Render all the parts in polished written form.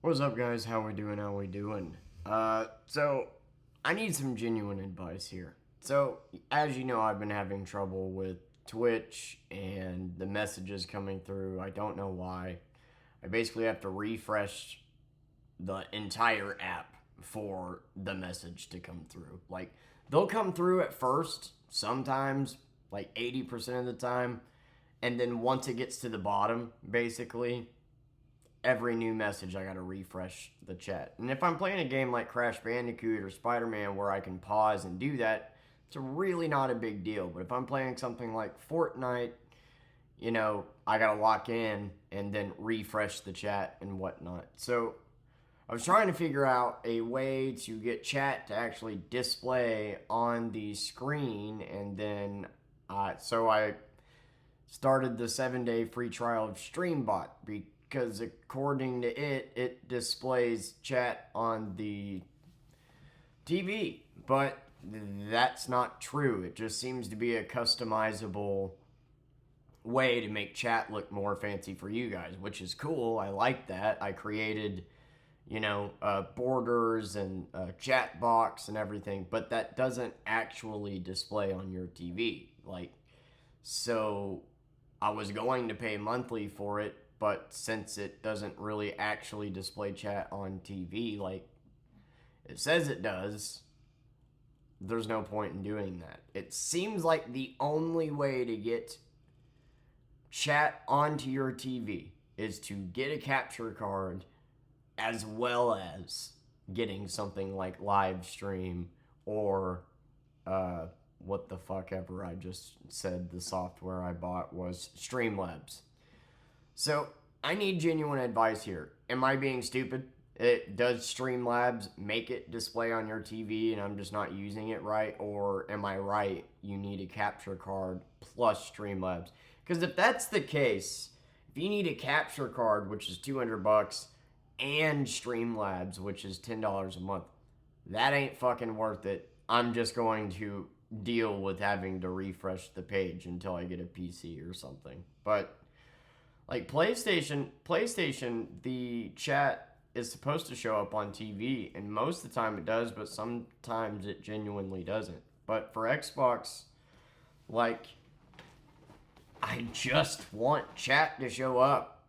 What's up, guys? How we doing? How we doing? So I need some genuine advice here. So, as you know, I've been having trouble with Twitch and the messages coming through. I don't know why. I basically have to refresh the entire app for the message to come through. Like, they'll come through at first, sometimes, like 80% of the time, and then once it gets to the bottom, basically, every new message I gotta refresh the chat. And if I'm playing a game like Crash Bandicoot or Spider-Man where I can pause and do that, it's really not a big deal. But if I'm playing something like Fortnite, I gotta lock in and then refresh the chat and whatnot. So I was trying to figure out a way to get chat to actually display on the screen, and then so I started the 7-day free trial of StreamBot because according to it displays chat on the TV, but that's not true. It just seems to be a customizable way to make chat look more fancy for you guys, which is cool. I like that. I created, borders and a chat box and everything, but that doesn't actually display on your TV. So I was going to pay monthly for it, but since it doesn't really actually display chat on TV like it says it does, there's no point in doing that. It seems like the only way to get chat onto your TV is to get a capture card as well as getting something like live stream or what the fuck ever I just said the software I bought was Streamlabs. So I need genuine advice here. Am I being stupid? Does Streamlabs make it display on your TV and I'm just not using it right? Or am I right? You need a capture card plus Streamlabs. Because if that's the case, if you need a capture card, which is $200, and Streamlabs, which is $10 a month, that ain't fucking worth it. I'm just going to deal with having to refresh the page until I get a PC or something. But like PlayStation, the chat is supposed to show up on TV, and most of the time it does, but sometimes it genuinely doesn't. But for Xbox, like, I just want chat to show up.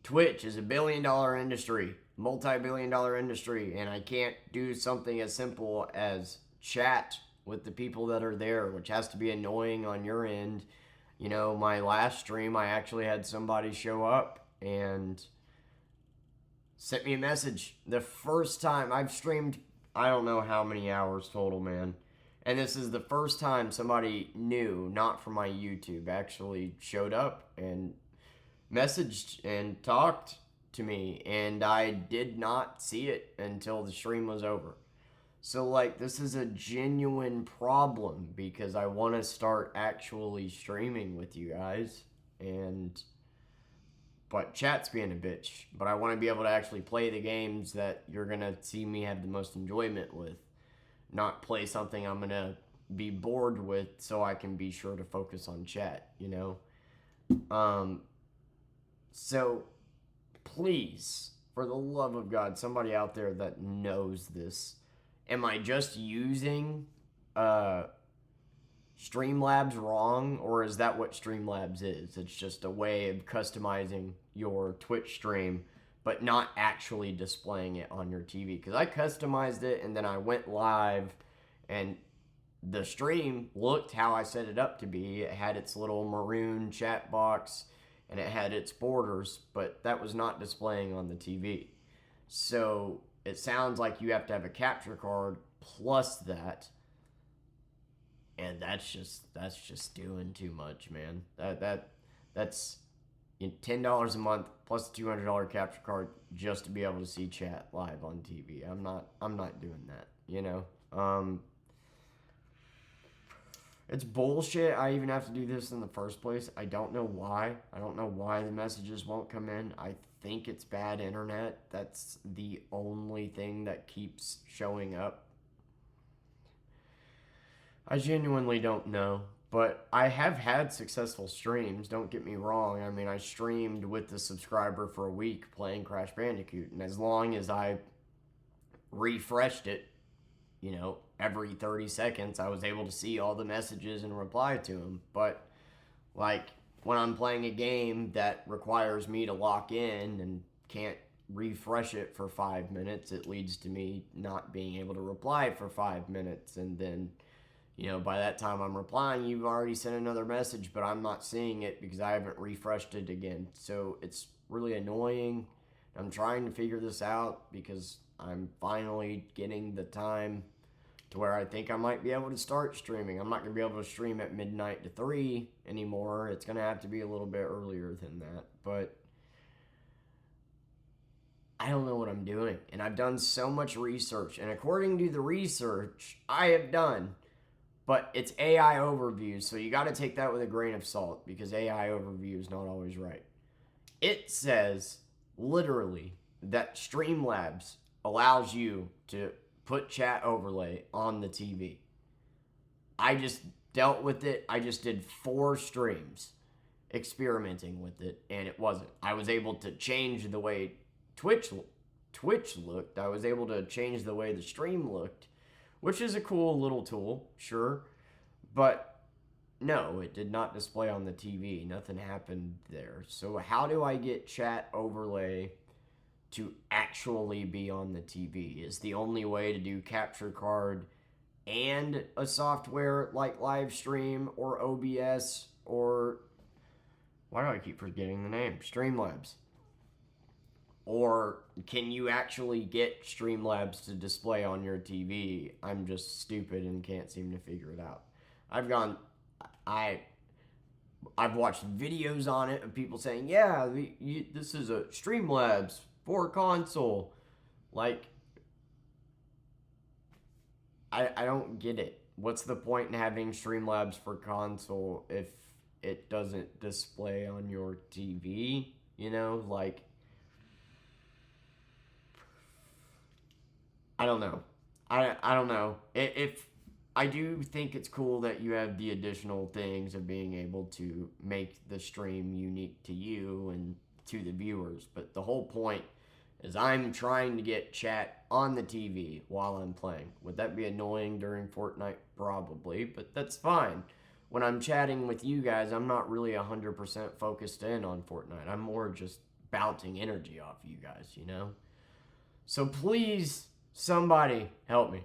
Twitch is $1 billion industry, multi-billion-dollar industry, and I can't do something as simple as chat with the people that are there, which has to be annoying on your end. My last stream, I actually had somebody show up and sent me a message. The first time I've streamed, I don't know how many hours total, man. And this is the first time somebody new, not from my YouTube, actually showed up and messaged and talked to me. And I did not see it until the stream was over. So, this is a genuine problem because I want to start actually streaming with you guys. But chat's being a bitch. But I want to be able to actually play the games that you're going to see me have the most enjoyment with. Not play something I'm going to be bored with so I can be sure to focus on chat, So, please, for the love of God, somebody out there that knows this, am I just using Streamlabs wrong, or is that what Streamlabs is? It's just a way of customizing your Twitch stream, but not actually displaying it on your TV. Because I customized it, and then I went live, and the stream looked how I set it up to be. It had its little maroon chat box, and it had its borders, but that was not displaying on the TV. So it sounds like you have to have a capture card plus that, and that's just doing too much, man. That's $10 a month plus a $200 capture card just to be able to see chat live on TV. I'm not doing that. It's bullshit. I even have to do this in the first place. I don't know why. I don't know why the messages won't come in. I think it's bad internet. That's the only thing that keeps showing up. I genuinely don't know. But I have had successful streams, don't get me wrong. I mean, I streamed with the subscriber for a week playing Crash Bandicoot, and as long as I refreshed it, every 30 seconds, I was able to see all the messages and reply to them. But, like, when I'm playing a game that requires me to lock in and can't refresh it for 5 minutes, it leads to me not being able to reply for 5 minutes. And then, by that time I'm replying, you've already sent another message, but I'm not seeing it because I haven't refreshed it again. So it's really annoying. I'm trying to figure this out because I'm finally getting the time to where I think I might be able to start streaming. I'm not going to be able to stream at midnight to 3 anymore. It's going to have to be a little bit earlier than that. But I don't know what I'm doing. And I've done so much research. And according to the research I have done, but it's AI overviews, so you got to take that with a grain of salt because AI overview is not always right. It says literally that Streamlabs allows you to put chat overlay on the TV. I just dealt with it. I just did 4 streams experimenting with it, and it wasn't. I was able to change the way Twitch looked. I was able to change the way the stream looked, which is a cool little tool, sure. But no, it did not display on the TV. Nothing happened there. So how do I get chat overlay to actually be on the TV? Is the only way to do capture card and a software like Livestream or OBS or why do I keep forgetting the name? Streamlabs. Or can you actually get Streamlabs to display on your TV? I'm just stupid and can't seem to figure it out. I've watched videos on it of people saying, yeah, this is a Streamlabs for console. Like, I don't get it. What's the point in having Streamlabs for console if it doesn't display on your TV? Like, I don't know. I don't know. If I do think it's cool that you have the additional things of being able to make the stream unique to you and to the viewers, but the whole point is I'm trying to get chat on the TV while I'm playing. Would that be annoying during Fortnite? Probably, but that's fine. When I'm chatting with you guys, I'm not really 100% focused in on Fortnite. I'm more just bouncing energy off you guys, So please, somebody help me.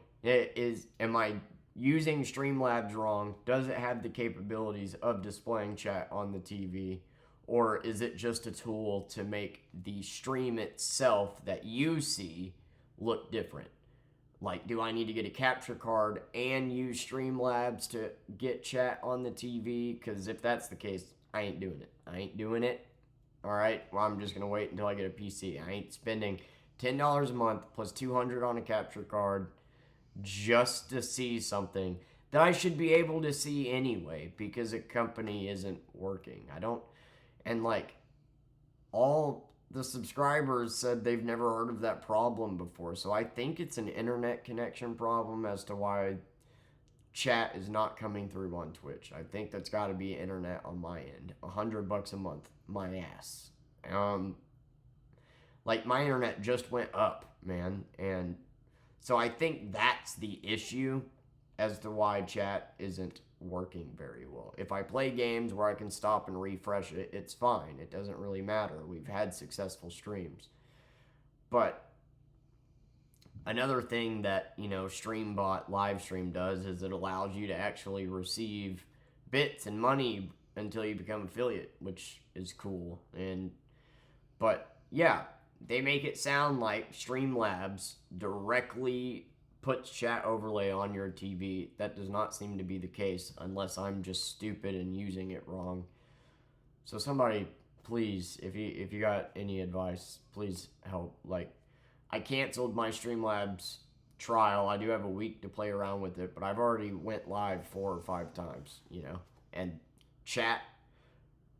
Am I using Streamlabs wrong? Does it have the capabilities of displaying chat on the TV? Or is it just a tool to make the stream itself that you see look different? Like, do I need to get a capture card and use Streamlabs to get chat on the TV? Because if that's the case, I ain't doing it. All right, well, I'm just going to wait until I get a PC. I ain't spending $10 a month plus $200 on a capture card just to see something that I should be able to see anyway because a company isn't working. And like all the subscribers said they've never heard of that problem before. So I think it's an internet connection problem as to why chat is not coming through on Twitch. I think that's got to be internet on my end. $100 a month, my ass. Like my internet just went up, man, and so I think that's the issue as to why chat isn't working very well. If I play games where I can stop and refresh it, it's fine. It doesn't really matter. We've had successful streams. But another thing that, StreamBot Livestream does is it allows you to actually receive bits and money until you become affiliate, which is cool. But yeah, they make it sound like Streamlabs directly puts chat overlay on your TV. That does not seem to be the case unless I'm just stupid and using it wrong. So somebody, please, if you got any advice, please help. Like, I canceled my Streamlabs trial. I do have a week to play around with it, but I've already went live 4 or 5 times, and chat,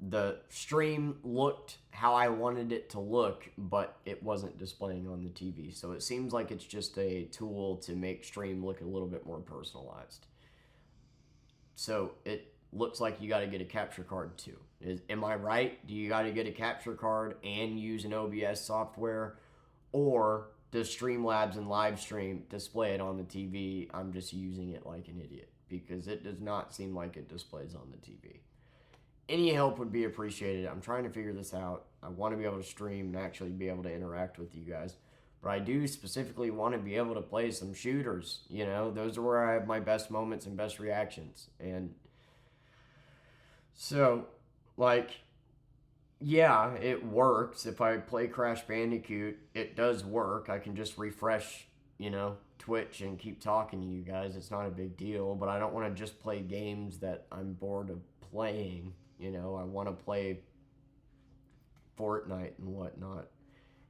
the stream looked how I wanted it to look, but it wasn't displaying on the TV. So it seems like it's just a tool to make stream look a little bit more personalized. So looks like you got to get a capture card too. Am I right? Do you got to get a capture card and use an OBS software? Or does Streamlabs and Livestream display it on the TV? I'm just using it like an idiot because it does not seem like it displays on the TV. Any help would be appreciated. I'm trying to figure this out. I want to be able to stream and actually be able to interact with you guys. But I do specifically want to be able to play some shooters. You know, those are where I have my best moments and best reactions. And so, like, yeah, it works. If I play Crash Bandicoot, it does work. I can just refresh, Twitch and keep talking to you guys. It's not a big deal. But I don't want to just play games that I'm bored of playing. I want to play Fortnite and whatnot.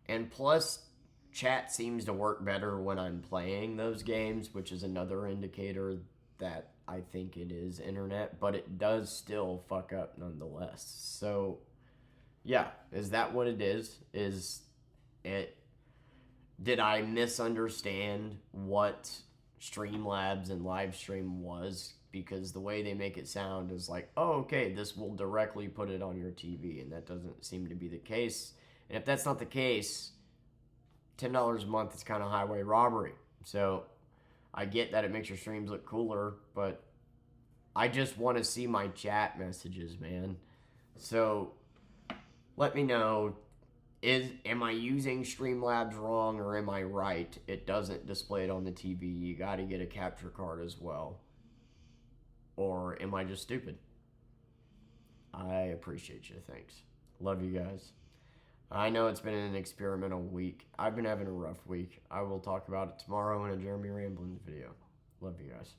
And plus, chat seems to work better when I'm playing those games, which is another indicator that I think it is internet, but it does still fuck up nonetheless. So, yeah, is that what it is? Did I misunderstand what Streamlabs and Livestream was? Because the way they make it sound is like, oh, okay, this will directly put it on your TV, and that doesn't seem to be the case. And if that's not the case, $10 a month is kind of highway robbery. So I get that it makes your streams look cooler, but I just want to see my chat messages, man. So let me know, am I using Streamlabs wrong or am I right? It doesn't display it on the TV. You got to get a capture card as well. Or am I just stupid? I appreciate you. Thanks. Love you guys. I know it's been an experimental week. I've been having a rough week. I will talk about it tomorrow in a Jeremy Ramblins video. Love you guys.